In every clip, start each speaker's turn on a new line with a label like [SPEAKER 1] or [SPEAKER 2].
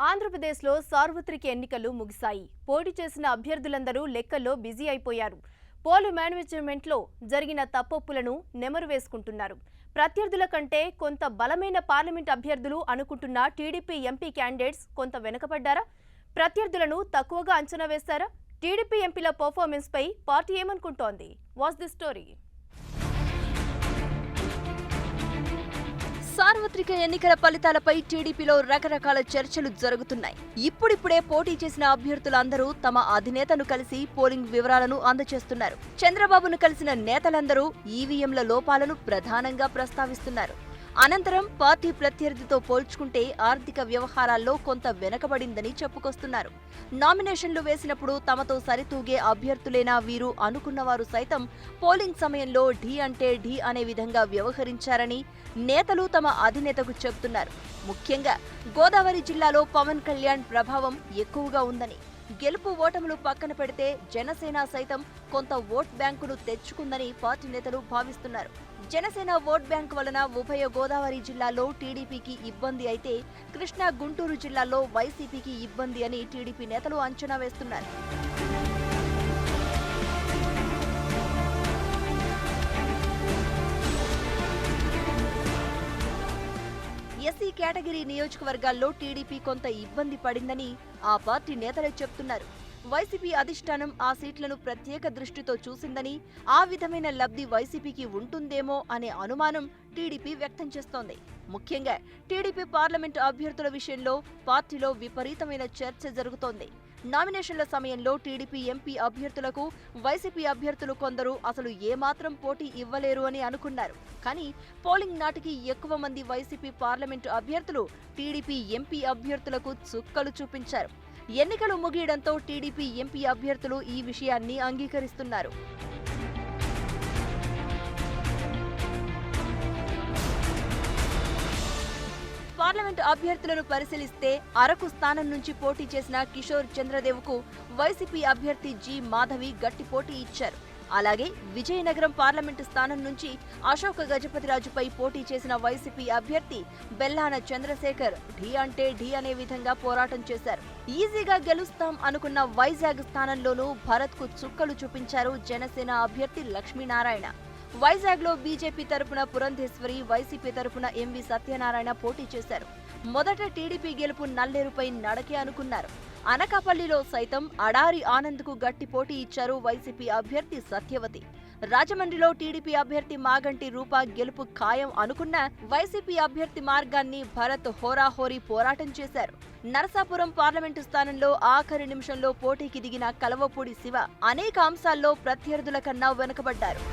[SPEAKER 1] ఆంధ్రప్రదేశ్లో సార్వత్రిక ఎన్నికలు ముగిశాయి. పోటీ చేసిన అభ్యర్థులందరూ లెక్కల్లో బిజీ అయిపోయారు. పోల్ మేనేజ్మెంట్లో జరిగిన తప్పొప్పులను నెమరు వేసుకుంటున్నారు. ప్రత్యర్థుల కంటే కొంత బలమైన పార్లమెంట్ అభ్యర్థులు అనుకుంటున్న టీడీపీ ఎంపీ క్యాండిడేట్స్ కొంత వెనుకబడ్డారా? ప్రత్యర్థులను తక్కువగా అంచనా వేశారా? టీడీపీ ఎంపీల పర్ఫార్మెన్స్ పై పార్టీ ఏమనుకుంటోంది? What's the story?
[SPEAKER 2] సార్వత్రిక ఎన్నికల ఫలితాలపై టీడీపీలో రకరకాల చర్చలు జరుగుతున్నాయి. ఇప్పుడిప్పుడే పోటీ చేసిన అభ్యర్థులందరూ తమ అధినేతను కలిసి పోలింగ్ వివరాలను అందజేస్తున్నారు. చంద్రబాబును కలిసిన నేతలందరూ ఈవీఎంల లోపాలను ప్రధానంగా ప్రస్తావిస్తున్నారు. అనంతరం పార్టీ ప్రత్యర్థితో పోల్చుకుంటే ఆర్థిక వ్యవహారాల్లో కొంత వెనకబడిందని చెప్పుకొస్తున్నారు. నామినేషన్లు వేసినప్పుడు తమతో సరితూగే అభ్యర్థులేనా వీరు అనుకున్నవారు సైతం పోలింగ్ సమయంలో ఢీ అంటే ఢీ అనే విధంగా వ్యవహరించారని నేతలు తమ అధినేతకు చెబుతున్నారు. ముఖ్యంగా గోదావరి జిల్లాలో పవన్ కళ్యాణ్ ప్రభావం ఎక్కువగా ఉందని, గెలుపు ఓటములు పక్కన పెడితే జనసేన సైతం కొంత ఓట్ బ్యాంకును తెచ్చుకుందని పార్టీ నేతలు భావిస్తున్నారు. జనసేన ఓట్ బ్యాంక్ వలన ఉభయ గోదావరి జిల్లాలో టీడీపీకి ఇబ్బంది అయితే కృష్ణా, గుంటూరు జిల్లాల్లో వైసీపీకి ఇబ్బంది అని టీడీపీ నేతలు అంచనా వేస్తున్నారు. ఎస్సీ కేటగిరీ నియోజకవర్గాల్లో టీడీపీ కొంత ఇబ్బంది పడిందని ఆ పార్టీ నేతలే చెప్తున్నారు. వైసీపీ అధిష్టానం ఆ సీట్లను ప్రత్యేక దృష్టితో చూసిందని, ఆ విధమైన లబ్ధి వైసీపీకి ఉంటుందేమో అనే అనుమానం టీడీపీ వ్యక్తం చేస్తోంది. ముఖ్యంగా టీడీపీ పార్లమెంటు అభ్యర్థుల విషయంలో పార్టీలో విపరీతమైన చర్చ జరుగుతోంది. నామినేషన్ల సమయంలో టీడీపీ ఎంపీ అభ్యర్థులకు వైసీపీ అభ్యర్థులు కొందరు అసలు ఏమాత్రం పోటీ ఇవ్వలేరు అని అనుకున్నారు. కానీ పోలింగ్ నాటికి ఎక్కువ మంది వైసీపీ పార్లమెంటు అభ్యర్థులు టీడీపీ ఎంపీ అభ్యర్థులకు చుక్కలు చూపించారు. ఎన్నికలు ముగియడంతో టీడీపీ ఎంపీ అభ్యర్థులు ఈ విషయాన్ని అంగీకరిస్తున్నారు. పార్లమెంటు అభ్యర్థులను పరిశీలిస్తే అరకు స్థానం నుంచి పోటీ చేసిన కిషోర్ చంద్రదేవ్కు వైసీపీ అభ్యర్థి జి మాధవి గట్టి పోటీ ఇచ్చారు. అలాగే విజయనగరం పార్లమెంటు స్థానం నుంచి అశోక్ గజపతిరాజుపై పోటీ చేసిన వైసీపీ అభ్యర్థి బెల్లాన చంద్రశేఖర్ ఢీ అంటే ఢీ అనే విధంగా పోరాటం చేశారు. ఈజీగా గెలుస్తాం అనుకున్న వైజాగ్ స్థానంలోనూ భరత్ కు చుక్కలు చూపించారు జనసేన అభ్యర్థి లక్ష్మీనారాయణ. వైజాగ్ లో బీజేపీ తరపున పురంధేశ్వరి, వైసీపీ తరపున ఎంవి సత్యనారాయణ పోటీ చేశారు. మొదట టీడీపీ గెలుపు నల్లేరుపై నడకే అనుకున్నారు. అనకాపల్లిలో సైతం అడారి ఆనంద్ కు గట్టి పోటీ ఇచ్చారు వైసీపీ అభ్యర్థి సత్యవతి. రాజమండ్రిలో టీడీపీ అభ్యర్థి మాగంటి రూప గెలుపు ఖాయం అనుకున్న వైసీపీ అభ్యర్థి మార్గాన్ని భరత్ హోరాహోరీ పోరాటం చేశారు. నరసాపురం పార్లమెంటు స్థానంలో ఆఖరి నిమిషంలో పోటీకి దిగిన కలవపూడి శివ అనేక అంశాల్లో ప్రత్యర్థుల కన్నా వెనుకబడ్డారు.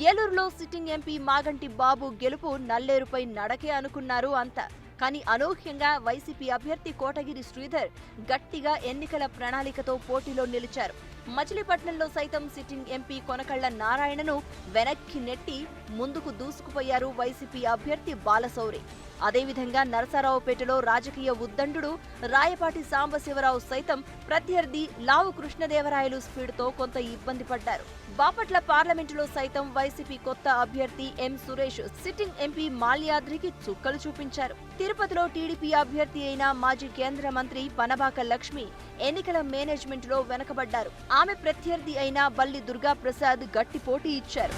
[SPEAKER 2] ఏలూరులో సిట్టింగ్ ఎంపీ మాగంటి బాబు గెలుపు నల్లేరుపై నడకే అనుకున్నారు అంతా. కానీ అనూహ్యంగా వైసీపీ అభ్యర్థి కోటగిరి శ్రీధర్ గట్టిగా ఎన్నికల ప్రణాళికతో పోటీలో నిలిచారు. మచిలీపట్నంలో సైతం సిట్టింగ్ ఎంపీ కొనకళ్ల నారాయణను వెనక్కి నెట్టి ముందుకు దూసుకుపోయారు వైసీపీ అభ్యర్థి బాలశౌరి. అదేవిధంగా నరసరావుపేటలో రాజకీయ ఉద్దండుడు రాయపాటి సాంబశివరావు సైతం ప్రత్యర్థి లావు కృష్ణదేవరాయలు స్పీడ్తో కొంత ఇబ్బంది పడ్డారు. బాపట్ల పార్లమెంటులో సైతం వైసీపీ కొత్త అభ్యర్థి ఎం సురేష్ సిట్టింగ్ ఎంపీ మాల్యాద్రికి చుక్కలు చూపించారు. తిరుపతిలో టీడీపీ అభ్యర్థి అయిన మాజీ కేంద్ర మంత్రి పనబాక లక్ష్మి ఎన్నికల మేనేజ్మెంట్ లో వెనకబడ్డారు. ఆమె ప్రత్యర్థి అయిన బల్లి దుర్గాప్రసాద్ గట్టి పోటీ ఇచ్చారు.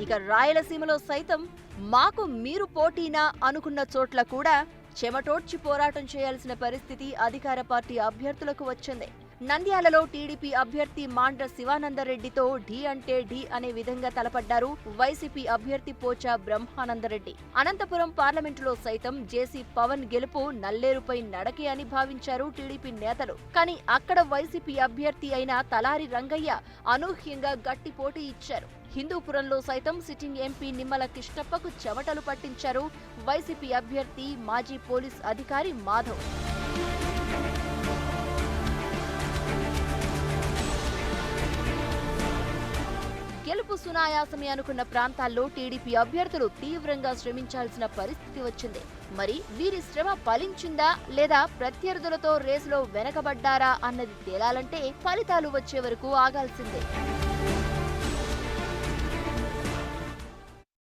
[SPEAKER 2] ఇక రాయలసీమలో సైతం మాకు మీరు పోటీనా అనుకున్న చోట్ల కూడా చెమటోడ్చి పోరాటం చేయాల్సిన పరిస్థితి అధికార పార్టీ అభ్యర్థులకు వచ్చింది. నంద్యాలలో టీడీపీ అభ్యర్థి మాండ్ర శివానందరెడ్డితో ఢీ అంటే ఢీ అనే విధంగా తలపడ్డారు వైసీపీ అభ్యర్థి పోచా బ్రహ్మానందరెడ్డి. అనంతపురం పార్లమెంటులో సైతం జేసీ పవన్ గెలుపు నల్లేరుపై నడకే అని భావించారు టీడీపీ నేతలు. కానీ అక్కడ వైసీపీ అభ్యర్థి అయిన తలారి రంగయ్య అనూహ్యంగా గట్టి పోటీ ఇచ్చారు. హిందూపురంలో సైతం సిట్టింగ్ ఎంపీ నిమ్మల కిష్టప్పకు చెమటలు పట్టించారు వైసీపీ అభ్యర్థి మాజీ పోలీస్ అధికారి మాధవ్. గెలుపు గెలుపు సునాయాసమే అనుకున్న ప్రాంతాల్లో టీడీపీ అభ్యర్థులు తీవ్రంగా శ్రమించాల్సిన పరిస్థితి వచ్చింది. మరి వీరి శ్రమ ఫలించిందా లేదా ప్రత్యర్థులతో రేసులో వెనకబడ్డారా అన్నది తేలాలంటే ఫలితాలు వచ్చే వరకు ఆగాల్సిందే.